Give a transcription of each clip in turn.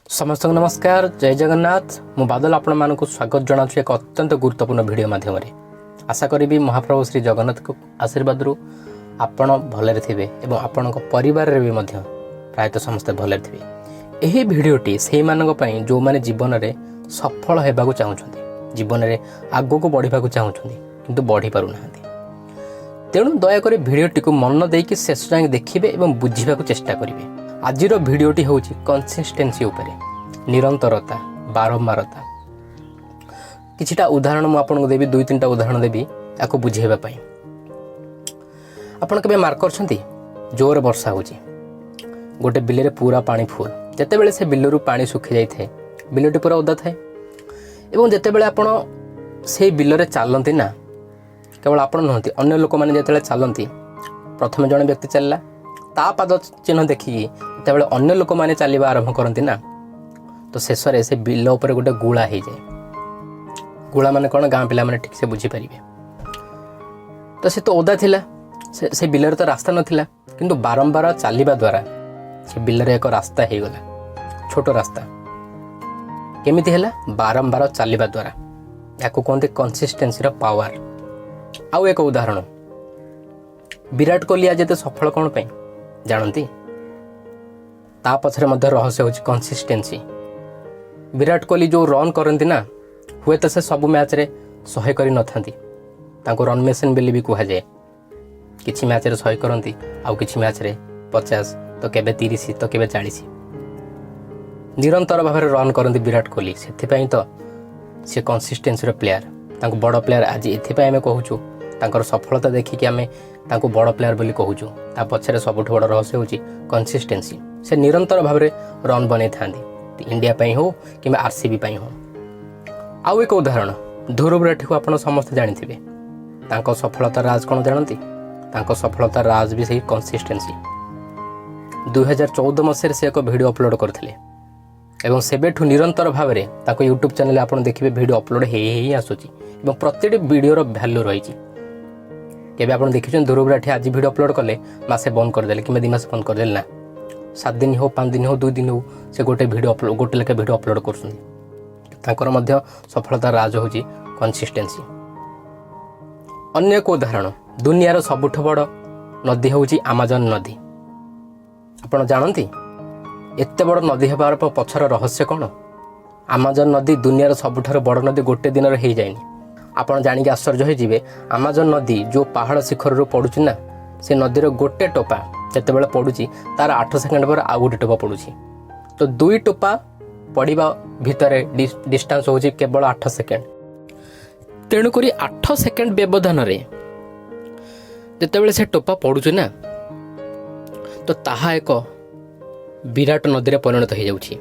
समस्त नमस्कार, जय जगन्नाथ। मु बादल आपण मानक स्वागत जनाऊँ एक अत्यंत गुरुत्वपूर्ण वीडियो माध्यम आशा करी महाप्रभु श्री जगन्नाथ को आशीर्वाद रु आपण भलरे थिबे एवं आपण परिवार रे भी मध्य प्रायतः समस्त भलरे थिबे। एही भिडियोटी से मानक पई जो माने जीवन रे सफल हेबाकू चाहुछन्ती, जीवन रे आगो को बढ़िबाकू चाहुछन्ती किंतु बढ़ी पारु नाहंती। तेणु दयाकोरी भिडियोटी को मन देकी शेष जाए देखिबे एवं बुझिबाकू चेष्टा करिवे। आजिर भिडियोटी होउची कंसिस्टेंसी उपरे, निरंतरता, बारंबारता। किछिटा उदाहरण मु आपनको देबी, 2-3टा उदाहरण देबी याको बुझेबा पई। आपण केबे मार्क करछन्ती जोर वर्षा होउची, गोटे बिलेरे पूरा पानी फुल। जते बेले से बिलरु पानी सुखी जाई थे, बिलटी पूरा ओदा थाए एवं जते बेले आपण से बिलरे चालंती ना, केवल आपण नहंती अन्य लोक माने जते चालंती, प्रथम जने व्यक्ति चलला ता पाद चिन्ह देखिकी जेतेबेले अन्य लोक माने चलवा आरंभ करती ना, तो शेष में से बिल उपर गोटे गुला हो जाए। गुला माने कौन, गाँ पिला माने ठीक से बुझीपारे। तो से तो ओदा थिला, से बिलर तो रास्ता नथिला, किंतु बारंबार चलवा द्वारा से बिलर एक रास्ता हो गला, छोट रास्ता। केमिति हैला? बारंबार चलवा द्वारा। याको कहते कंसिस्टेंसी पावर। आउ एक उदाहरण, विराट कोहली आज एते सफल कौन पे जानती? ता पछरे मध्य रहस्य होची कंसिस्टेंसी। विराट कोहली जो रन करती ना, हुए तो से सब मैच रे 100 करी नथांती, तांको रन मेसिन बेली भी कहा जाए। किछि मैच रे 100 करती, आउ किछि मैच रे 50, तो केबे 30, तो केबे 40। निरंतर भाव में रन करती विराट कोहली। से तो सी कंसिस्टेंसी प्लेयर, तांको बड़ प्लेयर। आज एथिपाई आमे कहूछु तांकर सफलता देखिकी आमे तांको बड़ प्लेयर बोली कहूछु। ता पछरे सबुठ बड़ रहस्य होची कंसिस्टेंसी। से निरंतर भाव में रन बनै थांदी, इंडिया पई हो कि आरसीबी पई हो। आउ एक उदाहरण, ध्रुव राठी को आपण समस्त जानिथिबे। तांको सफलता राज कोन जानती? तांको सफलता राज भी सही कंसिस्टेंसी। 2014 मसीह से एक वीडियो अपलोड करथिले एवं सेबेठु निरंतर भाव में ताको यूट्यूब चैनल आपण देखिबे वीडियो अपलोड हे आसुची एवं प्रत्येक वीडियो रो वैल्यू रहिची। केबे आपण देखिछन ध्रुव राठी आज वीडियो अपलोड कले मासे बंद कर देले कि 2 मास बंद कर देले ना, 7 दिन हो, 5 दिन हो, 2 दिन हो, से गोटे वीडियो अपलोड, गोटे लेके वीडियो अपलोड करछन। तांकर मध्य सफलता राज होची कंसिस्टेंसी। अन्य एक उदाहरण, दुनियार सबुठ बड़ नदी होची अमेजन नदी। आपण जानती एते बड़ नदी हेबार पछर रहस्य कौन? अमेजन नदी दुनियार सबुठार बड़ नदी गोटे दिन हो जाएनी। आपण जानिक आश्चर्य हो जिवे, अमेजन नदी जो पहाड़ शिखर रू पड़ुची ना, से नदीर गोटे टोपा जेतेबेले पड़ुची तार 8 सेकेंड पर आउ गोटे टोपा पड़ुची। तो 2 टोपा पड़िबा भितरे डिस्टेंस होची केवल 8 सेकेंड। तेणुकरी 8 सेकेंड व्यवधान रे जेतेबेले से टोपा पड़ुची ना, तो ताहा एक विराट नदी रे परिणत हो जाउची।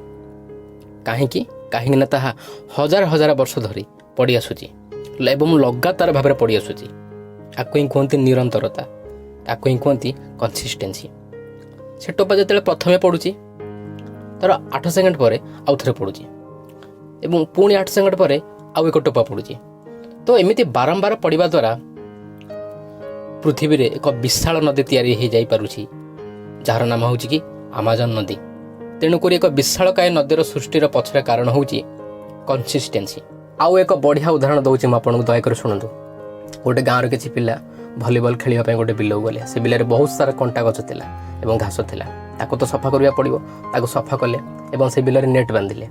काहेकि ना ताहा हजार हजार वर्ष धरी पड़ी आसुची एवं लगातार भाव में पड़ी आसुची। आको ही कहते निरंतरता, आको ही कहते कंसिस्टेंसी। से टोपा जो प्रथमे पड़ुची तार 8 सेकेंड पर आउ थे पड़ुची एवं पुणी 8 सेकेंड पर आउ एक टोपा पड़ुची। तो एमिति बारंबार पड़िबा द्वारा पृथ्वी रे एक विशाल नदी तैयारी हो जाई पारुची, जार नाम होची कि अमेजन नदी। तेणुकरी एक विशालकाय नदीर सृष्टिर पछरे कारण होची कंसिस्टेंसी। आउ एक बढ़िया उदाहरण दउची म आपन दयाकर शुणु। गोटे गाँव किसी पिला भलीबल खेलने गोटे बिल गले। से बिल बहुत सारा कंटा गछ थिला एवं घास थिला, ताको तो सफा करिया पड़िबो। ताको सफा कले एवं से बिल नेट बांधिले।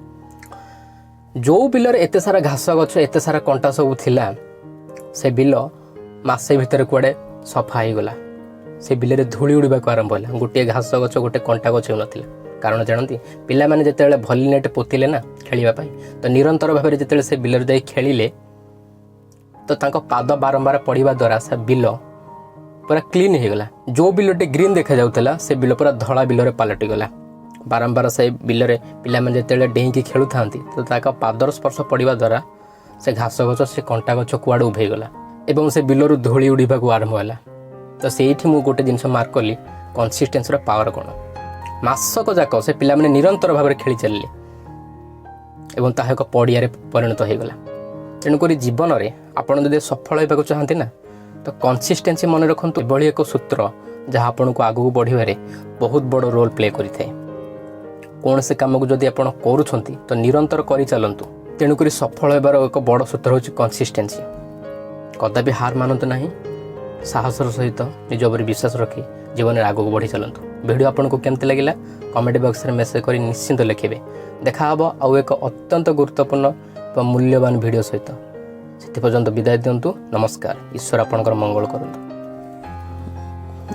जो बिलर एते सारा घास गछ, एते सारा कंटा सब थिला, से बिल मासे भितर कुआडे सफा हो गला। से बिल रे धूली उड़ीबा को आरंभ होला। गोटे घास गछ, गोटे कंटा गछ नथिला। कारण जानती पिला माने जेतेबेले भली नेट पोतिले ना खेलिबा पाई, तो निरंतर भाव में जेतेबेले से बिलर जाई खेलिले, तो तांको पाद बारंबार पड़िबा द्वारा से बिल पूरा क्लीन हो गला। जो बिलटे ग्रीन देखा जाउतला, से बिल पूरा धला बिल रे पलटि गला। बारंबार से बिल रे पिला माने जेतेबेले डेंकी खेलु थांती, तो ताका पादर स्पर्श पड़िबा द्वारा से घास गछ, से कंटा गछ कुआडे उभे गला एवं से बिलरु धूली उड़ीबा को आरंभ होला। तो सेठी मु गोटे जिंस मार्क कली, कंसिस्टेंसी रो पावर कोन। मासक जाक से पिला माने निरंतर भाव में खेली चलिए एवं ताहा एक पड़िया परिणत हो गला। तेणुक जीवन में आपड़ जब सफल होगा चाहती ना, तो कंसिस्टेंसी मन रखु। एक सूत्र जहाँ आपन को आगू बढ़वे बहुत बड़ रोल प्ले करें। କୌଣସି କାମକୁ ଯଦି ଆପଣ କରୁଛନ୍ତି ତ ନିରନ୍ତର କରିଚାଲନ୍ତୁ। ତେଣୁକରି ସଫଳ ହେବାର ଏକ ବଡ଼ ସୂତ୍ର ହେଉଛି କନସିଷ୍ଟେନ୍ସି। କଦାପି ହାର ମାନନ୍ତୁ ନାହିଁ, ସାହସର ସହିତ ନିଜ ଉପରେ ବିଶ୍ୱାସ ରଖି ଜୀବନରେ ଆଗକୁ ବଢ଼ି ଚାଲନ୍ତୁ। ଭିଡ଼ିଓ ଆପଣଙ୍କୁ କେମିତି ଲାଗିଲା କମେଣ୍ଟ ବକ୍ସରେ ମେସେଜ କରି ନିଶ୍ଚିନ୍ତ ଲେଖିବେ। ଦେଖାହେବ ଆଉ ଏକ ଅତ୍ୟନ୍ତ ଗୁରୁତ୍ୱପୂର୍ଣ୍ଣ ବା ମୂଲ୍ୟବାନ ଭିଡ଼ିଓ ସହିତ। ସେଥିପର୍ଯ୍ୟନ୍ତ ବିଦାୟ ଦିଅନ୍ତୁ। ନମସ୍କାର। ଈଶ୍ୱର ଆପଣଙ୍କର ମଙ୍ଗଳ କରନ୍ତୁ।